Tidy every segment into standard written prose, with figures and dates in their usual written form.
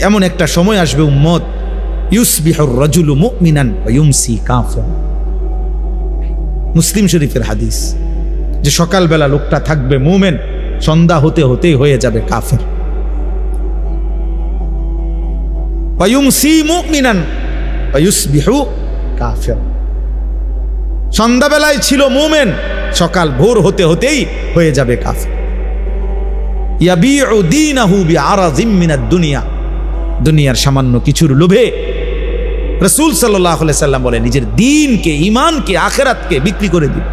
এমন একটা সময় আসবে উম্মত, ইউসবিহুর রাজুলু মুমিনান ওয়া ইউমসি কাফিরান। মুসলিম শরীফের হাদিস, যে সকালবেলা লোকটা থাকবে মুমিন, সন্ধ্যা হতে হতেই হয়ে যাবে কাফের। ওয়া ইউমসি মুমিনান ওয়া ইউসবিহু কাফিরান। সন্ধ্যাবেলায় ছিল মুমিন, সকাল ভোর হতে হতেই হয়ে যাবে কাফের। ইয়াবিউ দীনাহু বিআরাযিম মিনাদ দুনিয়া। দুনিয়ার সামান্য কিছুর লোভে রাসূল সাল্লাল্লাহু আলাইহি সাল্লাম বলে নিজের দ্বীনকে, ঈমানকে, আখিরাতকে বিক্রি করে দিবে।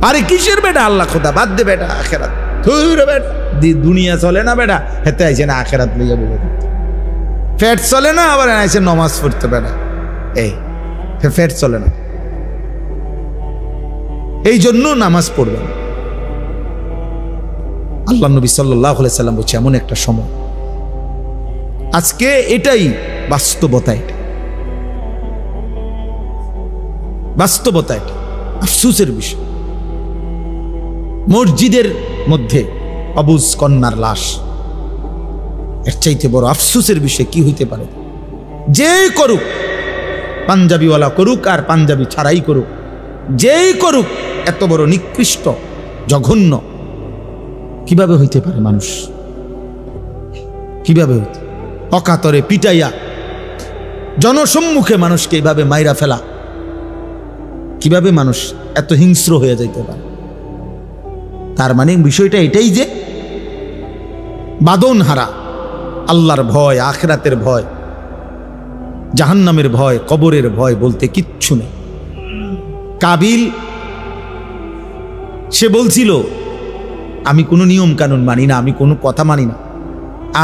আরে কিসের বেটা আল্লাহ খোদা, বাদ দে বেটা আখিরাত, ধুর বেটা, দুনিয়া চলে না বেটা, হেতে আইছে না আখিরাত লইয়া বলে দিতে। ফ্যাট চলে না, আবার আইছে নামাজ পড়তে বেটা, এই ফ্যাট চলে না, এই জন্য নামাজ পড়বে না। আল্লাহ নবী সাল্লাল্লাহু আলাইহি সাল্লাম বলছে এমন একটা সময় আজকে, এটাই বাস্তবতা, এটা বাস্তবতা, এটা আফসোসের বিষয়। মসজিদের মধ্যে অবুজ কন্যার লাশ, এর চাইতে বড় আফসোসের বিষয় কি হইতে পারে? যে করুক, পাঞ্জাবিওয়ালা করুক আর পাঞ্জাবি ছাড়াই করুক, যেই করুক, এত বড় নিকৃষ্ট জঘন্য কিভাবে হইতে পারে? মানুষ কিভাবে হইতে, অকাতরে পিটাইয়া জনসম্মুখে মানুষকে এইভাবে মাইরা ফেলা, কিভাবে মানুষ এত হিংস্র হয়ে যাইতে পারে? তার মানে বিষয়টা এটাই যে বাদন হারা, আল্লাহর ভয়, আখিরাতের ভয়, জাহান্নামের ভয়, কবরের ভয় বলতে কিচ্ছু নেই। কাবিল সে বলছিল আমি কোনো নিয়ম কানুন মানি না, আমি কোনো কথা মানি না,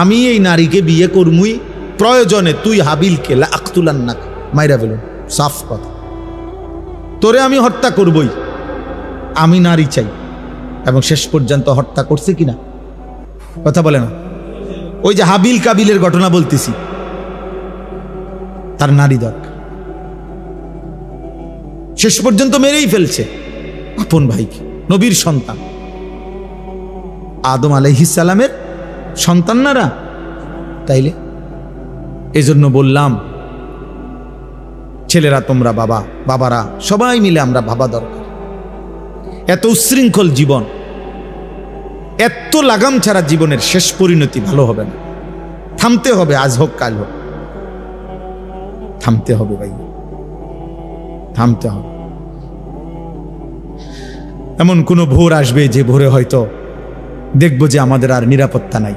আমি এই নারীকে বিয়ে করমুই, প্রয়োজনে তুই হাবিলকে লাআকতুলান্নাক, মাইরা ফেলুন, সাফ কথা, তোরে আমি হত্যা করবই, আমি নারী চাই। এবং শেষ পর্যন্ত হত্যা করছে কিনা কথা বলে না? ওই যে হাবিল কাবিলের ঘটনা বলতেছি, তার নারী দরকার, শেষ পর্যন্ত মেরেই ফেলছে আপন ভাইকে, নবীর সন্তান, আদম আলাইহিস সালামের সন্তানরা। তাইলে এজন্য বললাম ছেলেরা তোমরা বাবা, বাবারা সবাই মিলে আমরা ভাবা দরকার। এত উচ্ছৃঙ্খল জীবন, এত লাগাম ছাড়া জীবনের শেষ পরিণতি ভালো হবে না। থামতে হবে, আজ হোক কাল হোক, থামতে হবে ভাই, থামতে হবে। এমন কোন ভোর আসবে যে ভোরে হয়তো দেখবো যে আমাদের আর নিরাপত্তা নাই।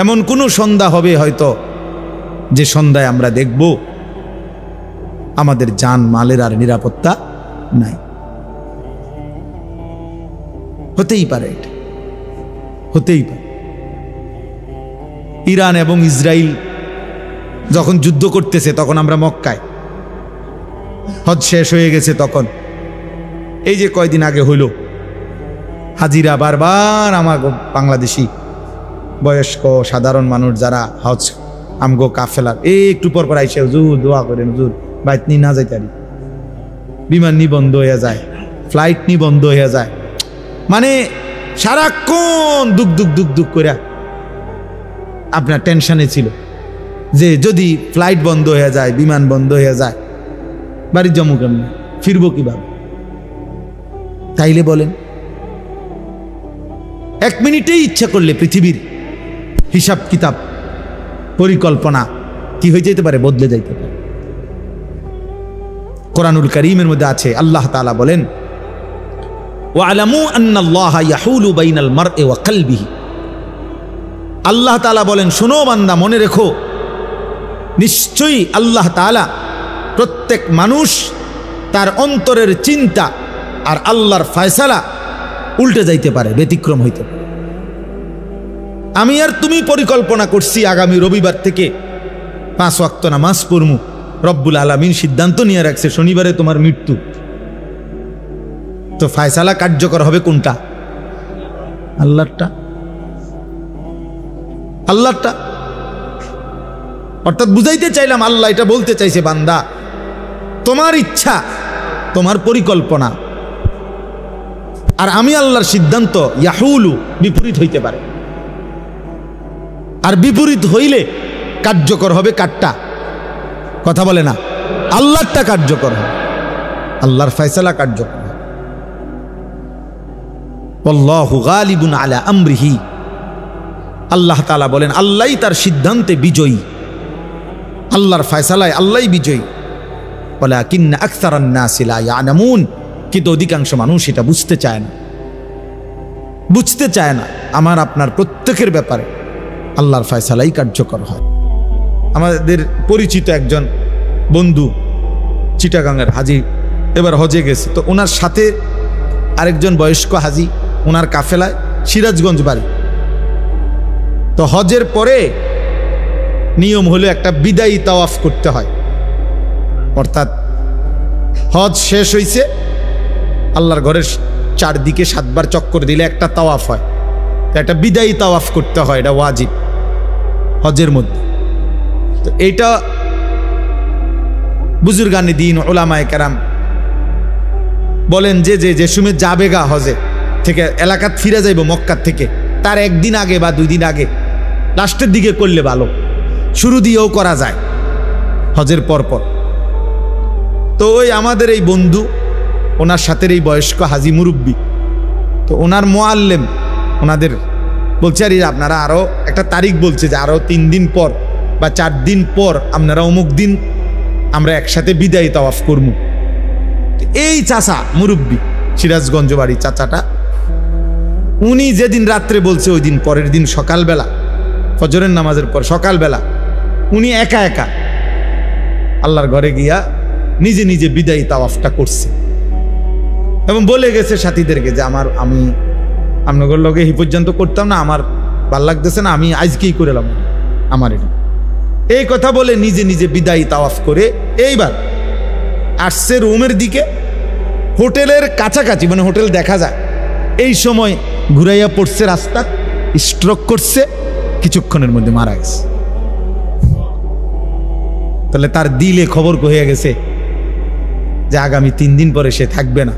এমন কোন সন্ধ্যা হবে হয়তো যে সন্ধ্যায় আমরা দেখব আমাদের জান মালের আর নিরাপত্তা নাই। হতেই পারে, এটা হতেই পারে। ইরান এবং ইসরায়েল যখন যুদ্ধ করতেছে তখন আমরা মক্কায়, হজ শেষ হয়ে গেছে তখন, এই যে কয়দিন আগে হইল, হাজিরা বারবার আমার বাংলাদেশি বয়স্ক সাধারণ মানুষ যারা হজ আমগো কাফেলার একটু পর পর আইসে হুজুর দোয়া করেন, হুজুর বাইত নি না যাইতারি, বিমান নি বন্ধ হয়ে যায়, ফ্লাইট নি বন্ধ হয়ে যায়, মানে সারাক্ষণ দুঃখ দুঃখ দুঃখ দুঃখ করে আপনার টেনশনে ছিল যে যদি ফ্লাইট বন্ধ হয়ে যায়, বিমান বন্ধ হয়ে যায়, বাড়ির জমু কেমন, ফিরবো কিভাবে? তাইলে বলেন, এক মিনিটেই ইচ্ছা করলে পৃথিবীর হিসাব কিতাব পরিকল্পনা কি হয়ে যেতে পারে, বদলে যাইতে পারে। কোরআনুল কারীমের মধ্যে আছে, আল্লাহ তাআলা বলেন ওয়ালামু আন্নাল্লাহা ইয়াহুলু বাইনাল মারই ওয়া কলবিহি। আল্লাহ তাআলা বলেন, শোনো বান্দা, মনে রেখো, নিশ্চয়ই আল্লাহ তাআলা প্রত্যেক মানুষ তার অন্তরের চিন্তা আর আল্লাহর ফয়সালা উল্টে যাইতে পারে, ব্যতিক্রম হইতে পারে। আমি আর তুমি পরিকল্পনা করছি আগামী রবিবার থেকে 5 ওয়াক্ত নামাজ পড়মু, রব্বুল আলামিন সিদ্ধান্ত নিয়ে রাখছে শনিবারে তোমার মৃত্যু, তো ফয়সালা কার্যকর হবে কোনটা? আল্লাহরটা, আল্লাহরটা। অর্থাৎ বুঝাইতে চাইলাম, আল্লাহ এটা বলতে চাইছে, বান্দা তোমার ইচ্ছা, তোমার পরিকল্পনা আর আমি আল্লাহর সিদ্ধান্ত ইয়াহুলু বিপরীত হইতে পারে। আর বিপরীত হইলে কার্যকর হবে কাটটা, কথা বলে না, আল্লাহরটা কার্যকর হবে, আল্লাহর ফয়সালা কার্যকর হবে। আল্লাহু গালিবুন আলা আমরিহি, আল্লাহ তাআলা বলেন আল্লাহই তার সিদ্ধান্তে বিজয়ী, আল্লাহর ফয়সালায় আল্লাহই বিজয়ী। ওয়ালাকিন্না আকসারান নাসি লা ইয়ালামুন, কিন্তু অধিকাংশ মানুষ এটা বুঝতে চায় না, বুঝতে চায় না আমার আপনার প্রত্যেকের ব্যাপারে আল্লাহর ফয়সালাই কার্যকর হয়। আমাদের পরিচিত একজন বন্ধু চিটাগাঙ্গের হাজি এবার হজে গেছে, তো ওনার সাথে আরেকজন বয়স্ক হাজি, ওনার কাফেলায় সিরাজগঞ্জ বাড়ি। তো হজের পরে নিয়ম হলো একটা বিদায়ী তাওয়াফ করতে হয়, অর্থাৎ হজ শেষ হইছে, আল্লাহর ঘরের চারদিকে 7 বার চক্কর দিলে একটা তাওয়াফ হয়, একটা বিদায়ী তাওয়াফ করতে হয়, এটা ওয়াজিব হজের মধ্যে। তো এইটা বুজুর্গানে দিন উলামায়ে কেরাম বলেন যে সময় যাবে গা হজে থেকে এলাকাত ফিরে যাইব মক্কার থেকে, তার একদিন আগে বা 2 দিন আগে লাস্টের দিকে করলে ভালো, শুরু দিয়েও করা যায় হজের পরপর। তো ওই আমাদের এই বন্ধু, ওনার সাথে এই বয়স্ক হাজি মুরব্বী, তো ওনার মোয়াল্লেম ওনাদের বলছে আর আপনারা আরও একটা তারিখ বলছে যে আরও 3 দিন পর বা 4 দিন পর আপনারা অমুক দিন আমরা একসাথে বিদায়ী তাওয়াফ করবো। এই চাচা মুরব্বী, সিরাজগঞ্জ বাড়ি চাচাটা, উনি যেদিন রাত্রে বলছে ওই দিন পরের দিন সকালবেলা ফজরের নামাজের পর সকালবেলা উনি একা একা আল্লাহর ঘরে গিয়া নিজে নিজে বিদায়ী তাওয়াফটা করছে এবং বলে গেছে সাথীদেরকে যে আমি আপনাদের লগে এই পর্যন্ত করতাম না, আমার ভাল লাগতেছে না, আমি আজকেই করে এলাম আমার এটা। এই কথা বলে নিজে নিজে বিদায়ী তাওয়াফ করে এইবার আসছে রুমের দিকে, হোটেলের কাছাকাছি, মানে হোটেল দেখা যায়, এই সময় ঘুরাইয়া পড়ছে রাস্তা, স্ট্রোক করছে, কিছুক্ষণের মধ্যে মারা গেছে। তাহলে তার দিলে খবর হয়ে গেছে যে আগামী 3 দিন পরে সে থাকবে না।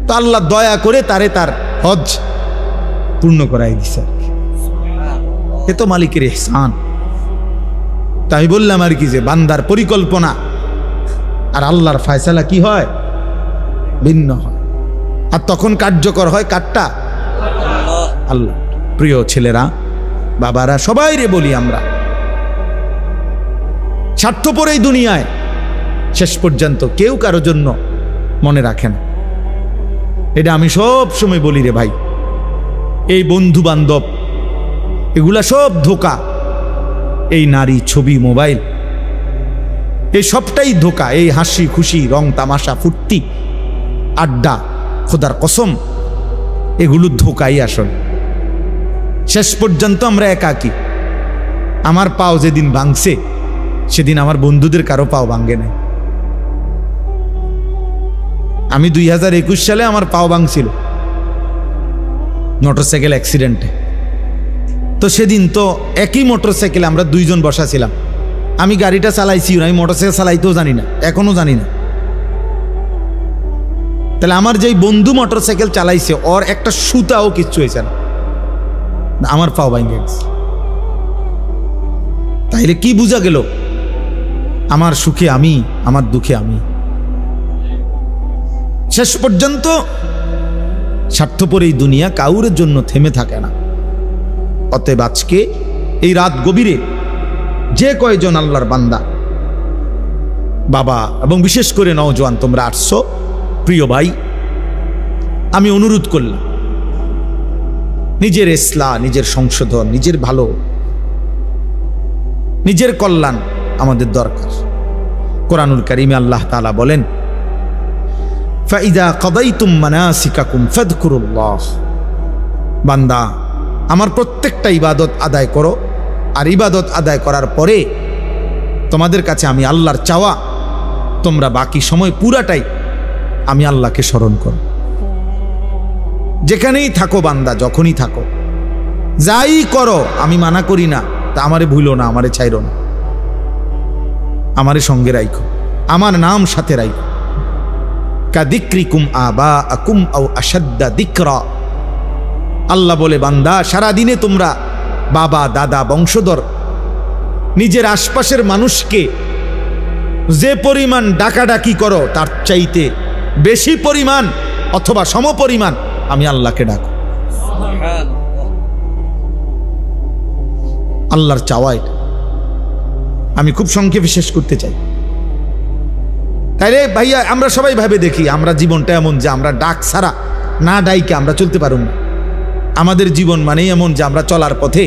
তো আল্লাহ দয়া করে তারে তার হজ পূর্ণ করাই দিছে আর কি। এ তো মালিকের ইহসান। তাই বললাম আর কি যে বান্দার পরিকল্পনা আর আল্লাহর ফয়সালা কি হয়, ভিন্ন হয়, আর তখন কার্যকর হয় কাটটা আল্লাহ। প্রিয় ছেলেরা, বাবারা, সবাই রে বলি, আমরা স্বার্থপর এই দুনিয়ায় শেষ পর্যন্ত কেউ কারো জন্য মনে রাখে না। এটা আমি সব সময় বলি রে ভাই, এই বন্ধু বান্ধব এগুলা সব ধোঁকা, এই নারী, ছবি, মোবাইল, এই সবটাই ধোঁকা। এই হাসি খুশি, রং তামাশা, ফুর্তি, আড্ডা, খোদার কসম, এগুলো ধোঁকাই আসলে। শেষ পর্যন্ত আমরা একাকী। আমার পাও যেদিন ভাঙছে সেদিন আমার বন্ধুদের কারো পাও ভাঙে নাই। আমি 2021 সালে আমার পাও ভাঙছিল মোটরসাইকেল অ্যাক্সিডেন্টে। তো সেদিন তো একই মোটরসাইকেলে আমরা 2 জন বসা ছিলাম। আমি গাড়িটা চালাইছি, আমি মোটরসাইকেল চালাইতেও জানি না, এখনো জানি না। তাহলে আমার যেই বন্ধু মোটরসাইকেল চালাইছে ওর একটা সুতাও কিচ্ছু হয়েছে না, আমার পাও ভাঙে গেছে। তাইলে কি বোঝা গেল? আমার সুখে আমি, আমার দুঃখে আমি। শেষ পর্যন্ত স্বার্থপর এই দুনিয়া কাউরের জন্য থেমে থাকে না। অতএব আজকে এই রাত গভীরে যে কয়জন আল্লাহর বান্দা, বাবা এবং বিশেষ করে নওজোয়ান তোমরা আসছো, প্রিয় ভাই, আমি অনুরোধ করলাম, নিজের ইসলাহ, নিজের সংশোধন, নিজের ভালো, নিজের কল্যাণ আমাদের দরকার। কোরআনুল কারীমে আল্লাহ তাআলা বলেন, ফাইদা কাদাইতুম মানাসিকাকুম ফাযকুরুল্লাহ, বান্দা আমার প্রত্যেকটা ইবাদত আদায় করো, আর ইবাদত আদায় করার পরে তোমাদের কাছে আমি আল্লাহর চাওয়া, তোমরা বাকি সময় পুরাটাই আমি আল্লাহকে স্মরণ করো। যেখানেই থাকো বান্দা, যখনই থাকো, যাই করো, আমি মানা করি না, তা আমারে ভুলো না, আমারে ছাইরো না, আমারে সঙ্গে রাইখো, আমার নাম সাথে রাইখো। কাদিক্রিকুম আবাআকুম আও আশাদ্দা যিকরা, আল্লাহ বলে বান্দা সারাদিনে তোমরা বাবা দাদা বংশধর নিজের আশপাশের মানুষকে যে পরিমাণ ডাকাডাকি করো তার চাইতে বেশি পরিমাণ অথবা সমপরিমাণ আমি আল্লাহকে ডাকো। আল্লাহর চাওয়া এটা। আমি খুব সংক্ষেপে শেষ করতে চাই। তাইলে ভাইয়া আমরা সবাই ভাবে দেখি, আমরা জীবনটা এমন যে আমরা ডাক ছাড়া না ডাইকে আমরা চলতে পারব না। আমাদের জীবন মানেই এমন যে আমরা চলার পথে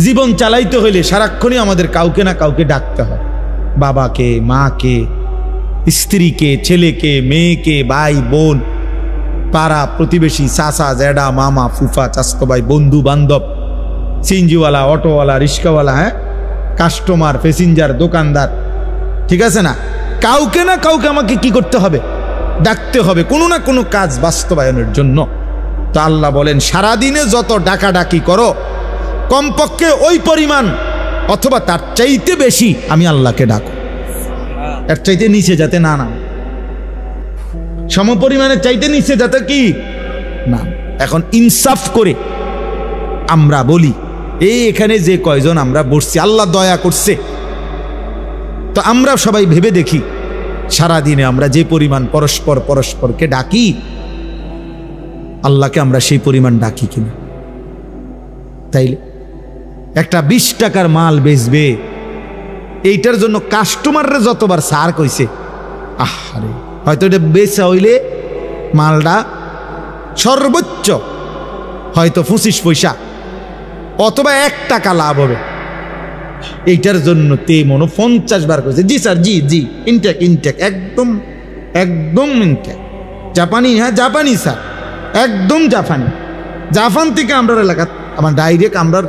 জীবন চালাইতে হইলে সারাক্ষণই আমাদের কাউকে না কাউকে ডাকতে হয়। বাবাকে, মাকে, স্ত্রীকে, ছেলেকে, মেয়েকে, ভাই বোন, পাড়া প্রতিবেশী, চাচা জ্যাডা, মামা ফুফা, চাচতো ভাই, বন্ধু বান্ধব, সিএনজিওয়ালা, অটোওয়ালা, রিক্সাওয়ালা, হ্যাঁ, কাস্টমার, প্যাসেঞ্জার, দোকানদার, ঠিক আছে না? কাউকে না কাউকে আমাকে কি করতে হবে? ডাকতে হবে কোনো না কোনো কাজ বাস্তবায়নের জন্য। তো আল্লাহ বলেন সারাদিনে যত ডাকাডাকি করো কমপক্ষে ওই পরিমাণ অথবা তার চাইতে বেশি আমি আল্লাহকে ডাকো। এর চাইতে নিচে যাতে না নাম, সমপরিমাণের চাইতে নিচে যাতে কি না। এখন ইনসাফ করে আমরা বলি, এই এখানে যে কয়জন আমরা বসছি আল্লাহ দয়া করছে, তো আমরা সবাই ভেবে দেখি সারাদিনে আমরা যে পরিমাণ পরস্পরকে ডাকি আল্লাহকে আমরা সেই পরিমাণ ডাকি কিনা? তাইলে একটা 20 টাকার মাল বেচবে, এইটার জন্য কাস্টমাররা যতবার সার কইছে, আহারে হয়তো এটা বেচা হইলে মালটা সর্বোচ্চ হয়তো 25 পয়সা অথবা 1 টাকা লাভ হবে, এইটার জন্য তে মনে 50 বার কইছে জি স্যার, জি জি, ইনটেক একদম একদম ইনটেক, জাপানি, হ্যাঁ জাপানি স্যার, একদম জাপান থেকে আমরা এলাকা আমার ডাইরেক্ট আমরা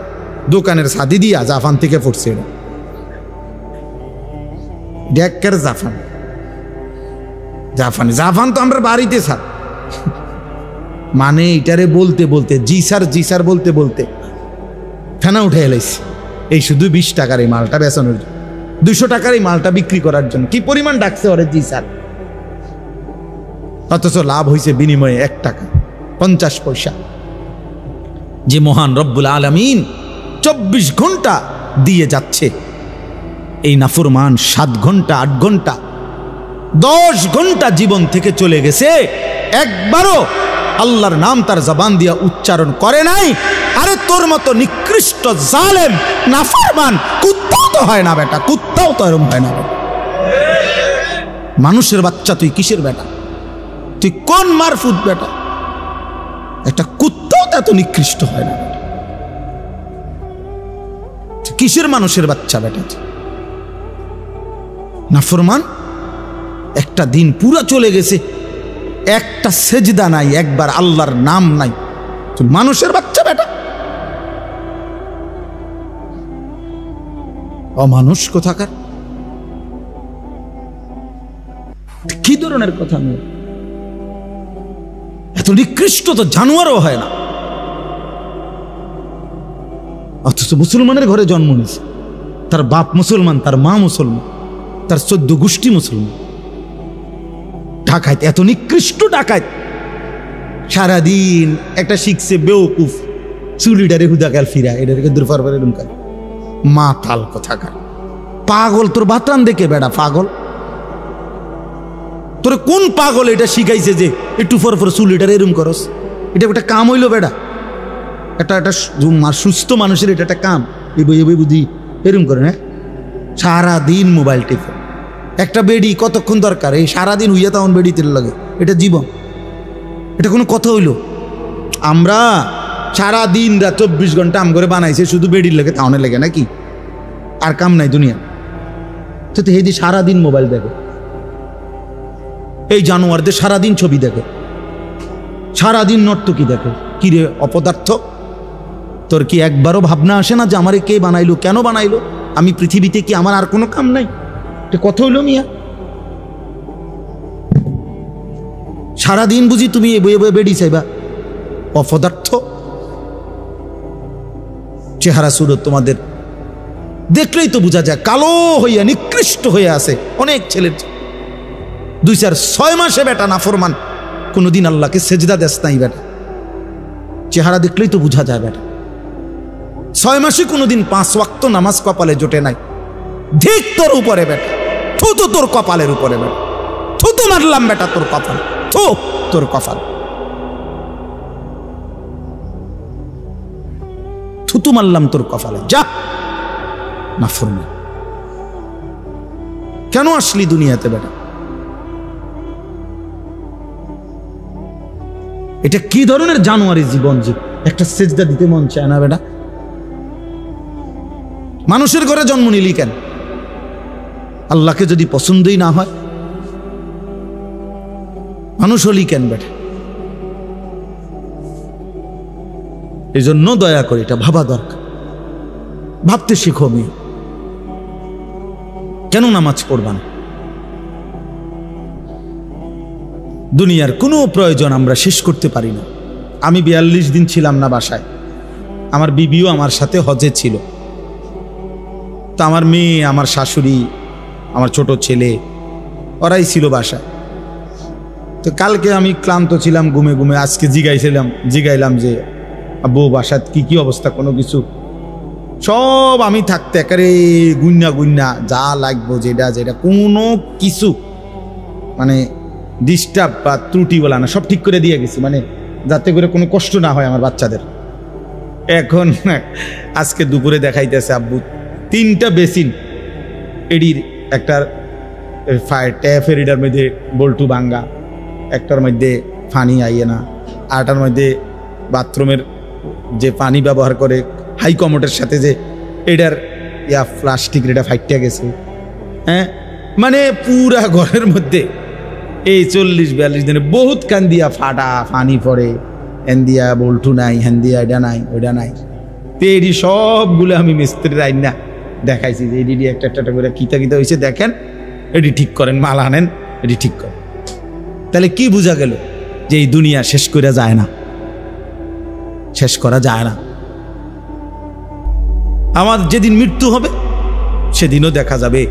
দোকানের সাদি দিয়া জাপান থেকে পড়ছে ডেকের জাপান তো আমরা বাড়িতে স্যার, মানে এটারে বলতে বলতে জি স্যার বলতে বলতে ফেনা উঠে এলাইছি। এই শুধু 20 টাকার এই মালটা বেচানোর জন্য, 200 টাকার এই মালটা বিক্রি করার জন্য কি পরিমাণ ডাকছে ওরে জি স্যার, অথচ লাভ হয়েছে বিনিময়ে 1 টাকা 50 পয়সা। যে মহান রব্বুল আলামিন 24 ঘন্টা দিয়ে যাচ্ছে, এই নাফরমান 7 ঘন্টা 8 ঘন্টা 10 ঘন্টা জীবন থেকে চলে গেছে, একবারও আল্লাহর নাম তার জবান দিয়া উচ্চারণ করে নাই। আরে তোর মতো নিকৃষ্ট জালেম নাফরমান কুত্তাও তো হয় না বেটা, কুত্তাও তো এরকম হয় না বেটা। মানুষের বাচ্চা তুই কিসের বেটা? তুই কোন মারফুত বেটা? একটা কুত্তাও তো এত নিকৃষ্ট হয় না বেটা। কিসের মানুষের বাচ্চা বেটা? নাফরমান একটা দিন পুরা চলে গেছে, একটা সেজদা নাই, একবার আল্লাহর নাম নাই, মানুষের বাচ্চা বেটা। অমানুষ কোথাকার, কি ধরনের কথা? এত নিকৃষ্ট তো জানোয়ারও হয় না, অথচ মুসলমানের ঘরে জন্ম নিয়েছে, তার বাপ মুসলমান, তার মা মুসলমান, তার 14 গোষ্ঠী মুসলমান। ডাকাত, এত নিকৃষ্ট ডাকাত, সারাদিন একটা শিখছে বেওকুফ চুলিটারে হুদাকাল ফিরা, এটাকে দুর্ফার এরকম মাতাল কোথাকার, পাগল। তোর বাতান দেখে বেড়া পাগল, তোর কোন পাগল এটা শিখাইছে যে একটু ফর চুলিটারে এরকম করস? এটা একটা কাম হইলো বেড়া? একটা সুস্থ মানুষের এটা একটা কাম? বুদ্ধি এরকম করে না, সারাদিন মোবাইল টিপে। একটা বেডি কতক্ষণ দরকার? এই সারাদিন হইয়া তখন বেডিতে লাগে, এটা জীবন? এটা কোনো কথা হইল? আমরা সারাদিন রাত 24 ঘন্টা আম করে বানাইছে শুধু বেডির লাগে, তাওনের লাগে নাকি? আর কাম নাই দুনিয়া? তো হেদি সারাদিন মোবাইল দেখে, এই জানোয়ারদের সারাদিন ছবি দেখে, সারাদিন নর্তকী দেখে। কি রে অপদার্থ, তোর কি একবারও ভাবনা আসে না যে আমারে কে বানাইলো, কেন বানাইলো? আমি পৃথিবীতে কি আমার আর কোনো কাম নাই? কথা হইল মিয়া? সারাদিন বুঝি তুমি বেডি চাইবা? অপদার্থ। চেহারা সুরত তোমাদের দেখলেই তো বোঝা যায় কালো হইয়া নিকৃষ্ট হয়ে আছে অনেক ছেলের। 2-4-6 মাসে বেটা নাফরমান, কোনোদিন আল্লাহকে সেজদা দেশ নাই বেটা, চেহারা দেখলেই তো বোঝা যায় বেটা। 6 মাসে কোনোদিন 5 ওয়াক্ত নামাজ কপালে জোটে নাই। ঠিক তোর উপরে বেটা, থুতু তোর কপালের উপরে বেটা, থুতু মারলাম বেটা তোর কপাল, থু তোর কপাল, থুতু মারলাম তোর কপালে, যা নাফরমান। কেন আসলি দুনিয়াতে বেটা? এটা কি ধরনের জানোয়ারি জীবন যে একটা সেজদা দিতে মন চায় না বেটা? মানুষের ঘরে জন্ম নিলি কেন? আল্লাহকে যদি পছন্দই না হয় মানুষ হলি কেন বেটা? এই জন্য দয়া করে এটা ভাবা দরকার, ভাবতে শিখো। মেয়ে কেন নামাজ পড়বা না? দুনিয়ার কোনো প্রয়োজন আমরা শেষ করতে পারি না। আমি 42 দিন ছিলাম না বাসায়, আমার বিবিও আমার সাথে হজে ছিল। তো আমার মেয়ে, আমার শাশুড়ি, আমার ছোট ছেলে ওরাই ছিল বাসায়। তো কালকে আমি ক্লান্ত ছিলাম, ঘুমে ঘুমে আজকে জিগাইলাম যে আব্বু বাসাত কি কি অবস্থা, কোনো কিছু সব আমি থাকতে একেবারে গুন্না যা লাগবো যেটা যেটা কোনো কিছু মানে ডিস্টার্ব বা ত্রুটি বলা না, সব ঠিক করে দিয়ে গেছি, মানে যাতে করে কোনো কষ্ট না হয় আমার বাচ্চাদের। এখন আজকে দুপুরে দেখাইতেছে আব্বু 3টা বেসিন, এডির একটা ট্যাপের এটার মধ্যে বল্টু ভাঙ্গা, একটার মধ্যে পানি আইয়ে না, আরটার মধ্যে বাথরুমের যে পানি ব্যবহার করে হাই কমোটের সাথে যে এটার প্লাস্টিক এটা ফাইটটা গেছে। হ্যাঁ, মানে পুরা ঘরের মধ্যে এই 40-42 দিনে বহুত কান দিয়া ফাটা পানি পড়ে, হ্যান দিয়া বল্টু নাই, হ্যান দিয়া এটা নাই ওইটা নাই। তো এডি সবগুলো আমি মিস্ত্রির আইন না দেখাইছি যে এডি একটা একটা করে কিতা কিতা হয়েছে দেখেন, এডি ঠিক করেন, মাল আনেন, এডি ঠিক করেন। তাহলে কি বোঝা গেল? যে এই দুনিয়া শেষ করা যায় না, শেষ করা যায় না। আমার যেদিন মৃত্যু হবে সেদিনও দেখা যাবে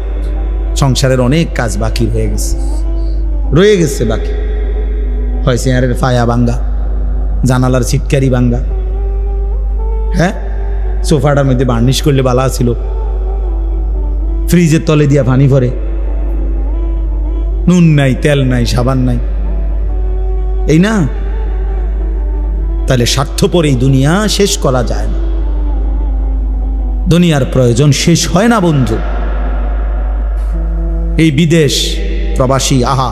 সংসারের অনেক কাজ বাকি রয়ে গেছে বাকি। হয় চেয়ারের ফায়া ভাঙ্গা, জানালার ছিটকারি ভাঙ্গা, হ্যাঁ সোফাটার মধ্যে বার্নিশ করলে বালা ছিল, ফ্রিজের তলে দিয়া পানি ভরে, নুন নাই, তেল নাই, সাবান নাই, এই না? তাহলে স্বার্থপর এই দুনিয়া শেষ করা যায় না। দুনিয়ার প্রয়োজন শেষ হয় না বন্ধু। এই বিদেশ প্রবাসী, আহা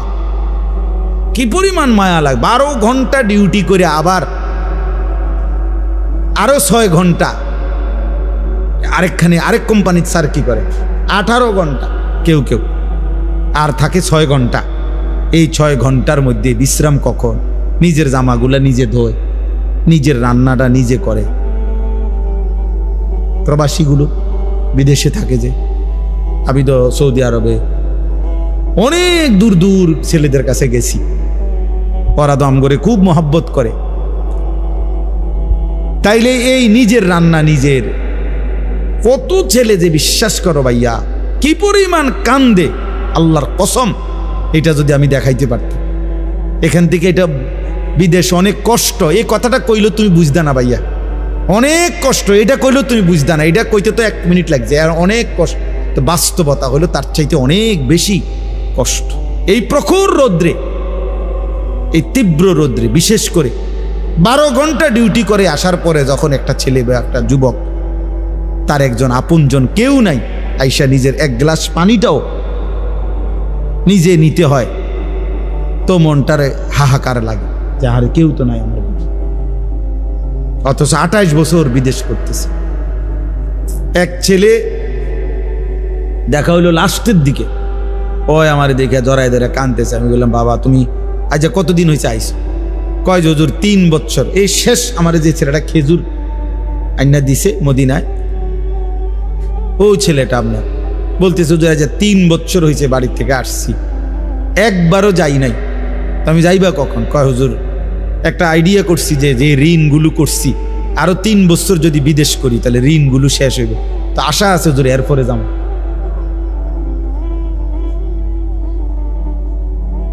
কি পরিমাণ মায়া লাগে। 12 ঘন্টা ডিউটি করে আবার আরো 6 ঘন্টা আরেক কোম্পানির স্যার কি করে 18 ঘন্টা, কেউ আর থাকে 6 ঘন্টা। এই 6 ঘন্টার মধ্যে বিশ্রাম কখন? নিজের জামাগুলা নিজে ধোয়, নিজের রান্নাটা নিজে করে। প্রবাসীগুলো বিদেশে থাকে, যে আমি তো সৌদি আরবে অনেক দূর দূর ছেলেদের কাছে গেছি, ওরা দম করে খুব মহব্বত করে। তাইলে এই নিজের রান্না নিজের, কত ছেলে যে বিশ্বাস করো ভাইয়া কি পরিমাণ কান্দে, আল্লাহর কসম। এটা যদি আমি দেখাইতে পারতাম। এখান থেকে এটা বিদেশ অনেক কষ্ট, এই কথাটা কইলো তুমি বুঝদা না ভাইয়া, অনেক কষ্ট। এটা কইলো তুমি বুঝদা না, এটা কইতে তো 1 মিনিট লাগছে, আর অনেক কষ্ট। তো বাস্তবতা হলো তার চাইতে অনেক বেশি কষ্ট। এই প্রখর রৌদ্রে, এই তীব্র রৌদ্রে, বিশেষ করে 12 ঘন্টা ডিউটি করে আসার পরে যখন একটা ছেলে বা একটা যুবক, তার একজন আপনজন কেউ নাই, আইসা নিজের 1 গ্লাস পানিটাও নিজে নিতে হয়, তো মনটারে হাহাকার লাগে যে আরে কেউ তো নাই আমার। অথচ 28 বছর বিদেশ করতেছে। এক ছেলে দেখা হইলো লাস্টের দিকে, ওই আমার দেখে জড়াই ধরে কানতেছে। আমি বললাম বাবা তুমি আজ কতদিন হয়েছে আইস? কয় যে হুজুর 3 বছর। এই শেষ আমার যে ছেলেটা খেজুর আইনা দিছে মদিনায়, ওই ছেলেটা আপনার বলতেছে হুজুর আজ 3 বছর হয়েছে বাড়ির থেকে আসছি, একবারও যাই নাই। তো আমি যাইবা কখন? কয় হুজুর একটা আইডিয়া করছি যে যে ঋণগুলো করছি আরো 3 বছর যদি বিদেশ করি তাহলে ঋণগুলো শেষ হইবে, তো আশা আছে হুজুর এরপরে যাবো।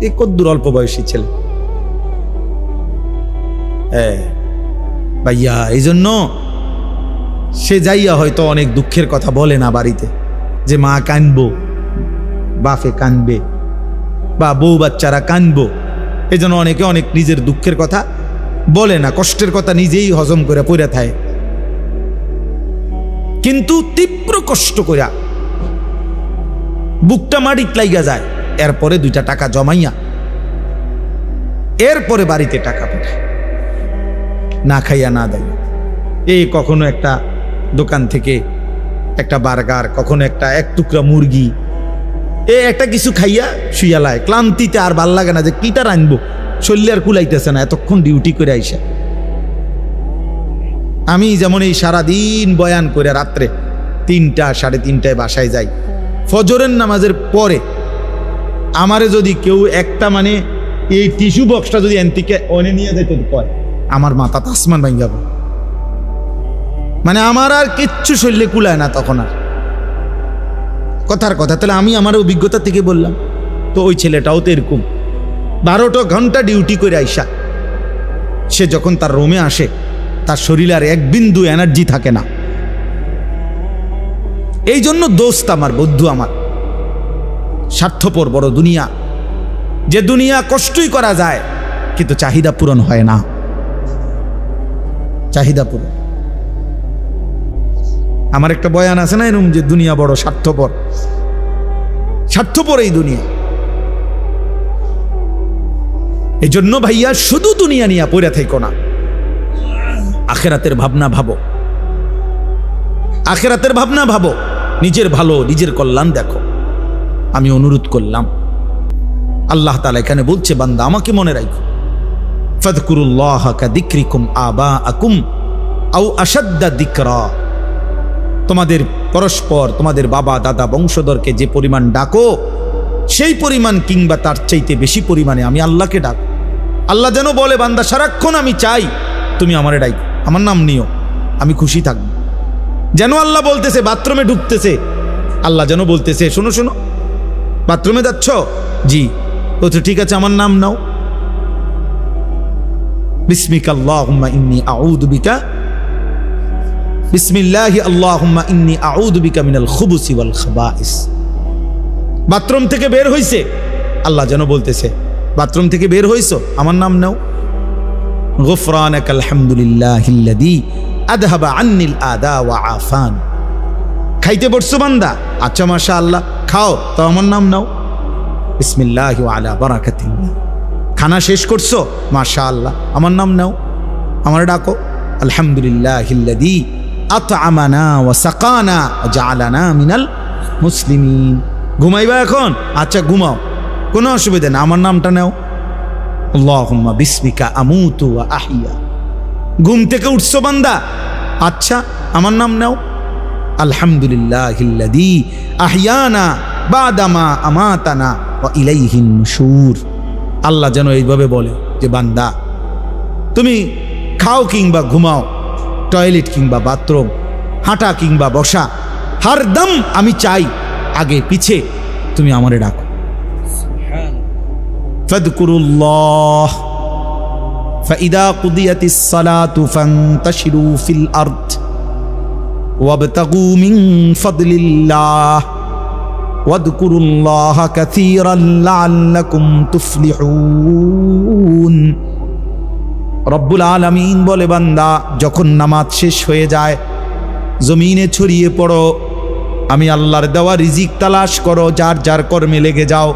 এই কদ্দুর অল্প বয়সী ছেলে। ভাইয়া এই জন্য সে যাইয়া হয়তো অনেক দুঃখের কথা বলে না বাড়িতে, যে মা কানবো, বাপে কানবে, বা বউ বাচ্চারা কানবো। এজন্য অনেকে অনেক নিজের দুঃখের কথা বলে না, কষ্টের কথা নিজেই হজম করে পড়ে থাকে। কিন্তু তীব্র কষ্ট কইরা বুকটা মাটিত লাইগা যায়, এরপরে 2টা টাকা জমাইয়া এরপরে বাড়িতে টাকা পাঠায়, না খাইয়া না দেয়। এই কখনো একটা দোকান থেকে একটা বার্গার, কখনো এক টুকরা মুরগি, একটা কিছু খাইয়া শুইয়ালায়। ক্লান্তিতে আর ভাল লাগে না যে কিটা রানবো, শরীর আর কুলাইতেছে না, এতক্ষণ ডিউটি করে আইসা। আমি যেমন এই সারাদিন বয়ান করে রাত্রে 3টা 3:30টায় বাসায় যাই, ফজরের নামাজের পরে আমারে যদি কেউ একটা এই টিস্যু বক্সটা যদি এনতিকে অনে নিয়ে যেত কয়, আমার মাথা আসমান ভাঙ যাবে। আমার আর কিচ্ছু শরীরে কুলায় না তখন আর। কথার কথা, তাহলে আমি আমার অভিজ্ঞতা থেকে বললাম। তো ওই ছেলেটাও তো এরকম 12টা ঘন্টা ডিউটি করে আইসা সে যখন তার রুমে আসে, তার শরীরে আর এক বিন্দু এনার্জি থাকে না। এই জন্য দোস্ত আমার, বন্ধু আমার, স্বার্থপর বড় দুনিয়া, যে দুনিয়া কষ্টই করা যায় কিন্তু চাহিদা পূরণ হয় না। চাহিদা পূরণ, আমার একটা বয়ান আছে না এরকম, যে দুনিয়া বড় স্বার্থপর, স্বার্থপর এই দুনিয়া। এই জন্য ভাইয়া শুধু দুনিয়া নিয়ে পড়ে থাকো না, আখেরাতের ভাবনা ভাবো, আখেরাতের ভাবনা ভাবো, নিজের ভালো, নিজের কল্যাণ দেখো। আমি অনুরোধ করলাম, আল্লাহ তাআলা এখানে বলছে, বান্দা আমাকে মনে রাখো, ফাযকুরুল্লাহা কাযিকরিকুম আবাআকুম আও আশাদ্দা যিকরা। তোমাদের পরস্পর, তোমাদের বাবা দাদা বংশধরকে যে পরিমাণ ডাকো, সেই পরিমাণ কিংবা তার চাইতে বেশি পরিমাণে আমি আল্লাহকে ডাকো। আল্লাহ যেন বলে, বান্দা সারাক্ষণ আমি চাই তুমি আমারে ডাকো, আমার নাম নিও, আমি খুশি থাকবো। যেন আল্লাহ বলতেছে, বাথরুমে ঢুকতেছে, আল্লাহ যেন বলতেছে, শোনো শোনো, বাথরুমে যাচ্ছ? জি। তো ঠিক আছে, আমার নাম নাও, বিসমিকা আল্লাহুম্মা ইন্নী আউযু বিকা, বিসমিল্লাহি আল্লাহুম্মা ইন্নী আউযু বিকা মিনাল খুবুসি ওয়াল খাবাইস। বাথরুম থেকে বের হইছে, আল্লাহ যেন বলতেছে, বাথরুম থেকে বের হইছো, আমার নাম নাও, গুফরানাকাল হামদুলিল্লাহিল্লাযী আযহাবা আন্নিল আদা ওয়া আফান। খাইতে বসছো বান্দা, আচ্ছা মাশাআল্লাহ, খাও, তো আমার নাম নাও, বিসমিল্লাহি ওয়া আলা বারাকাতিল্লাহ। খানা শেষ করছো, মাশাআল্লাহ, আমার নাম নাও, আমার ডাকো, আলহামদুলিল্লাহিল্লাযী আত'আমানা ওয়া সাকানা ওয়া জাআলানা মিনাল মুসলিমিন। ঘুমাইবা এখন? আচ্ছা ঘুমাও, কোনো অসুবিধা না, আমার নামটা নাও, আল্লাহুম্মা বিসমিকা আমুতু ওয়া আহইয়া। ঘুম থেকে উঠছো বান্দা, আচ্ছা আমার নাম নাও, আলহামদুলিল্লাহিল্লাযী আহইয়ানা বাদামা আমাতানা ওয়া ইলাইহিন নুশুর। আল্লাহ যেন এইভাবে বলে যে, বান্দা তুমি খাও কিংবা ঘুমাও, টয়লেট কিংবা বাথরুম, হাঁটা কিংবা বসা, হরদম আমি চাই আগে পিছে তুমি আমারে ডাকো। ফাযকুরুল্লাহ ফাইদা কুদিয়াতিস সালাতু ফান্তাশিরু ফিল আরদ ওয়াবতাগু মিন ফাদলিল্লাহ ওয়াযকুরুল্লাহা কাসীরান লাআল্লাকুম তুফলিহুন। রব্বুল আলামিন বলে, বান্দা যখন নামাজ শেষ হয়ে যায়, জমিনে ছড়িয়ে পড়ো, আমি আল্লাহর দেওয়া রিজিক তালাশ করো, যার যার কর্মে লেগে যাও।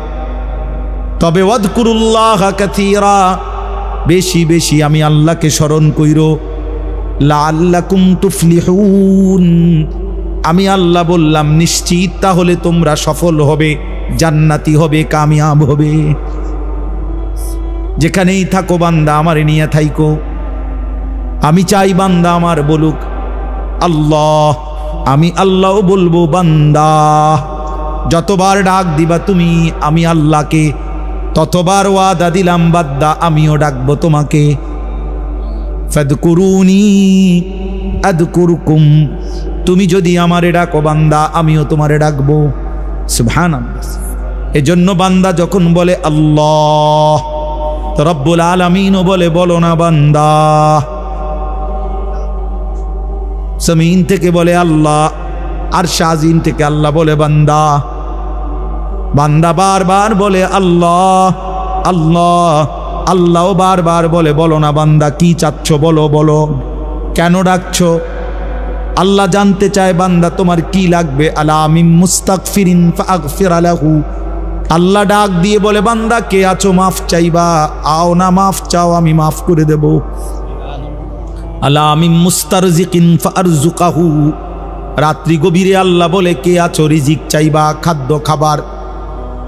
তবে ওয়াযকুরুল্লাহা কাসীরা, বেশি বেশি আমি আল্লাহকে স্মরণ কইরো, লাআল্লাকুম তুফলিহুন। আমি আল্লাহ বললাম নিশ্চিত, তাহলে তোমরা সফল হবে, জান্নাতি হবে, কামিয়াব হবে। যেখানেই থাকো বান্দা আমারে নিয়ে থাইকো। আমি চাই বান্দা আমার বলুক আল্লাহ, আমি আল্লাহও বলবো বান্দা। যতবার ডাক দিবা তুমি আমি আল্লাহকে, ততবার ওয়াদা দিলাম বান্দা আমিও ডাকবো তোমাকে। ফাদকুরুনি আযকুরকুম, তুমি যদি আমারে ডাকো বান্দা আমিও তোমারে ডাকবো। সুবহানাল্লাহ। এজন্য বান্দা যখন বলে আল্লাহ, তো রব্বুল আলামিনও বলে, বলো না বান্দা। জমিন থেকে বলে আল্লাহ, আরশ আজিম থেকে আল্লাহ বলে বান্দা। বান্দা বারবার বলে আল্লাহ আল্লাহ, আল্লাহও বারবার বলে বলো না বান্দা কি চাচ্ছ, বলো বলো, কেন ডাকছো? আল্লাহ জানতে চায় বান্দা তোমার কি লাগবে। আলা মিন মুস্তাগফিরিন ফাগফির লাহু, আল্লাহ ডাক দিয়ে বলে বান্দা কে আছো, মাফ চাইবা, আও না মাফ চাও আমি মাফ করে দেব। আলা মিন মুস্তারজিকিন ফারজুকাহু, রাত্রি গভীরে আল্লাহ বলে কে আছো, রিজিক চাইবা, খাদ্য খাবার,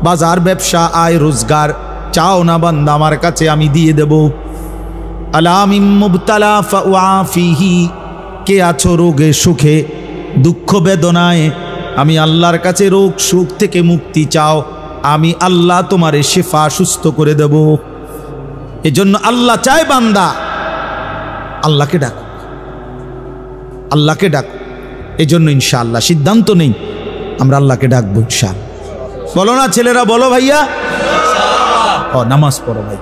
বাজার ব্যবসা, আয় রোজগার চাও না বান্দা আমার কাছে আমি দিয়ে দেব। আলা মিন মুবতালা ফাউআফিহি, কে আছো রোগে সুখে দুঃখ বেদনায়, আমি আল্লাহর কাছে রোগ সুখ থেকে মুক্তি চাও, আমি আল্লাহ তোমারে শিফা সুস্থ করে দেব। এজন্য আল্লাহ চায় বান্দা আল্লাহকে ডাকো, আল্লাহকে ডাকো। এজন্য ইনশাআল্লাহ সিদ্ধান্ত নেই আমরা আল্লাহকে ডাকবো ইনশাআল্লাহ। বলো না ছেলেরা, বলো ভাইয়া, নামাজ পড়ো ভাই,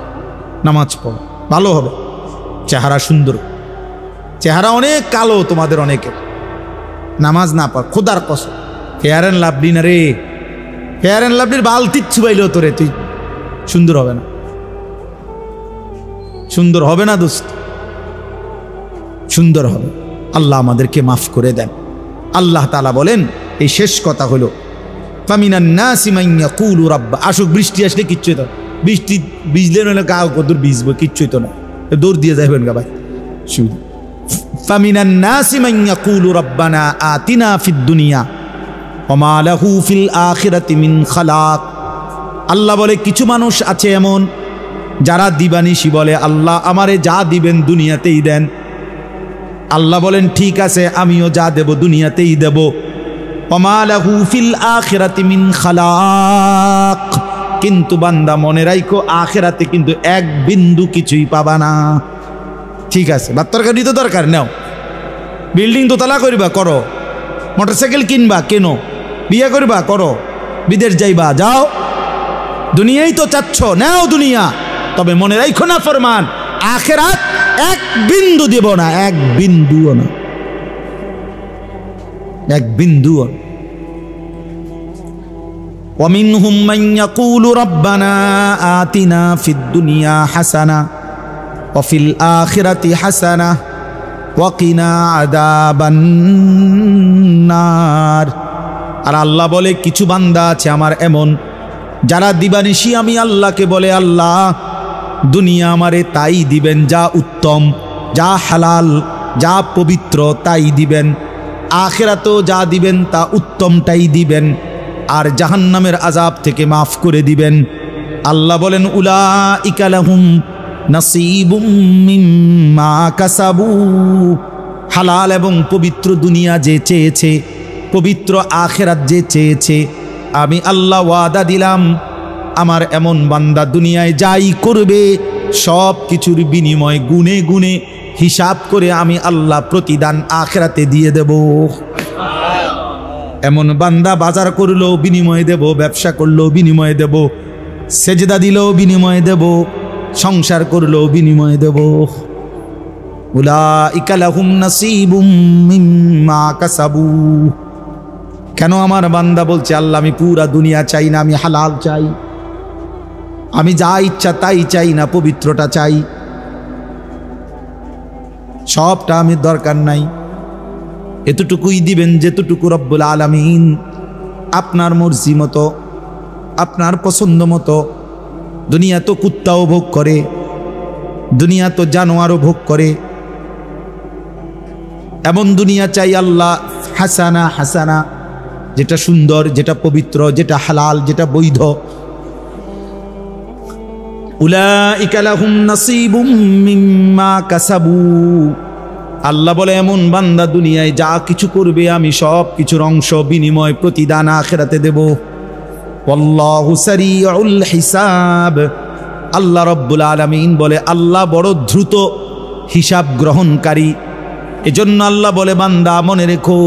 নামাজ পড়ো, ভালো হবে। চেহারা সুন্দর, চেহারা অনেক কালো তোমাদের অনেকের, নামাজ না পড়, খোদার কসম ফেয়ার অ্যান্ড লাভলি না রে, ফেয়ার অ্যান্ড লাভলির বালতি ছুবাইল তোরে, তুই সুন্দর হবে না, সুন্দর হবে না দোস্ত, সুন্দর হবে। আল্লাহ আমাদেরকে মাফ করে দেন। আল্লাহ তাআলা বলেন, এই শেষ কথা হলো ফামিনান নাসি মান ইয়াকুলু রাব্বা, আসুক বৃষ্টি আসলে কিচ্ছুই তো, বৃষ্টি ভিজলে নইলে কাউ কদূর ভিজবো, কিচ্ছুই তো না, দৌড় দিয়ে যাবেন গা ভাই। শুধু ফামিনান নাসি মান ইয়াকুলু রাব্বানা আতিনা ফিদ দুনিয়া ওয়া মা লাহু ফিল আখিরাতি মিন খালাক। আল্লাহ বলে কিছু মানুষ আছে এমন যারা দিবানিশি বলে আল্লাহ আমারে যা দিবেন দুনিয়াতেই দেন। আল্লাহ বলেন ঠিক আছে আমিও যা দেব দুনিয়াতেই দেব। ওয়া মা লাহু ফিল আখিরাতি মিন খালাক, কিন্তু বান্দা মনে রাখো আখিরাতে কিন্তু এক বিন্দু কিছুই পাবা না। ঠিক আছে, ভাত তরকারি তো দরকার নাও, বিল্ডিং দোতলা করিবা করো, মোটরসাইকেল কিনবা কেন, বিয়ে করবা করো, বিদেশ যাইবা যাও, দুনিয়াই তো চাচ্ছ নাও দুনিয়া, তবে মনে রাখো না ফরমান আখিরাত এক বিন্দু দেব না, এক বিন্দুও না, এক বিন্দুও না। ومنهم من يقول ربنا آتنا في الدنيا حسنة وفي الآخرة حسنة وقنا عذاب النار। আর আল্লাহ বলে কিছু বান্দা আছে আমার এমন যারা দিবানিশি আমি আল্লাহকে বলে আল্লাহ দুনিয়া আমারে তাই দিবেন যা উত্তম, যা হালাল, যা পবিত্র তাই দিবেন, আখিরাতেও যা দিবেন তা উত্তমটাই দিবেন, আর জাহান্নামের আযাব থেকে মাফ করে দিবেন। আল্লাহ বলেন উলাইকা লাহুম নাসীবুম মিম্মা কাসাবু, হালাল এবং পবিত্র দুনিয়া যে চেয়েছে, পবিত্র আখিরাত যে চেয়েছে, আমি আল্লাহ ওয়াদা দিলাম আমার এমন বান্দা দুনিয়ায় যাই করবে সব কিছুর বিনিময় গুনে গুনে হিসাব করে আমি আল্লাহ প্রতিদান আখিরাতে দিয়ে দেব। এমন বান্দা বাজার করলেও বিনিময় দেব, ব্যবসা করলেও বিনিময় দেব, সেজদা দিলেও বিনিময় দেব, সংসার করলেও বিনিময় দেব। উলাইকা লাহুম নাসীবুম মিম্মা কাসাবু। কেন আমার বান্দা বলছে আল্লাহ আমি পুরা দুনিয়া চাই না, আমি হালাল চাই, আমি যা ইচ্ছা তাই চাই না, পবিত্রটা চাই, সবটা আমি দরকার নাই, এতটুকুই দিবেন যেতটুকু রব্বুল আলামিন আপনার মর্জি মতো, আপনার পছন্দ মতো। দুনিয়া তো কুত্তাও ভোগ করে, দুনিয়া তো জানোয়ারও ভোগ করে, এমন দুনিয়া চাই আল্লাহ হাসানা, হাসানা যেটা সুন্দর, যেটা পবিত্র, যেটা হালাল, যেটা বৈধ। উলাইকা লাহুম নাসীবুম মিম্মা কাসাবু। আল্লাহ বলে এমন বান্দা দুনিয়ায় যা কিছু করবে আমি সব কিছুর অংশ বিনিময় প্রতিদান আখিরাতে দেব। ওয়াল্লাহু সারিউল হিসাব। আল্লাহ রব্বুল আলামিন বলে আল্লাহ বড় দ্রুত হিসাব গ্রহণকারী। এজন্য আল্লাহ বলে বান্দা মনে রেখো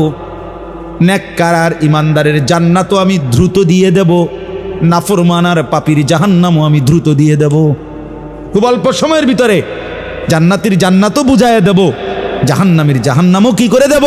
নেককার আর ইমানদারের জান্নাতও আমি দ্রুত দিয়ে দেব, নাফরমান আর পাপীর জাহান্নামও আমি দ্রুত দিয়ে দেব। খুব অল্প সময়ের ভিতরে জান্নাতীর জান্নাতও বুঝাইয়া দেব, জাহান্নামীর জাহান্নামও কি করে দেব।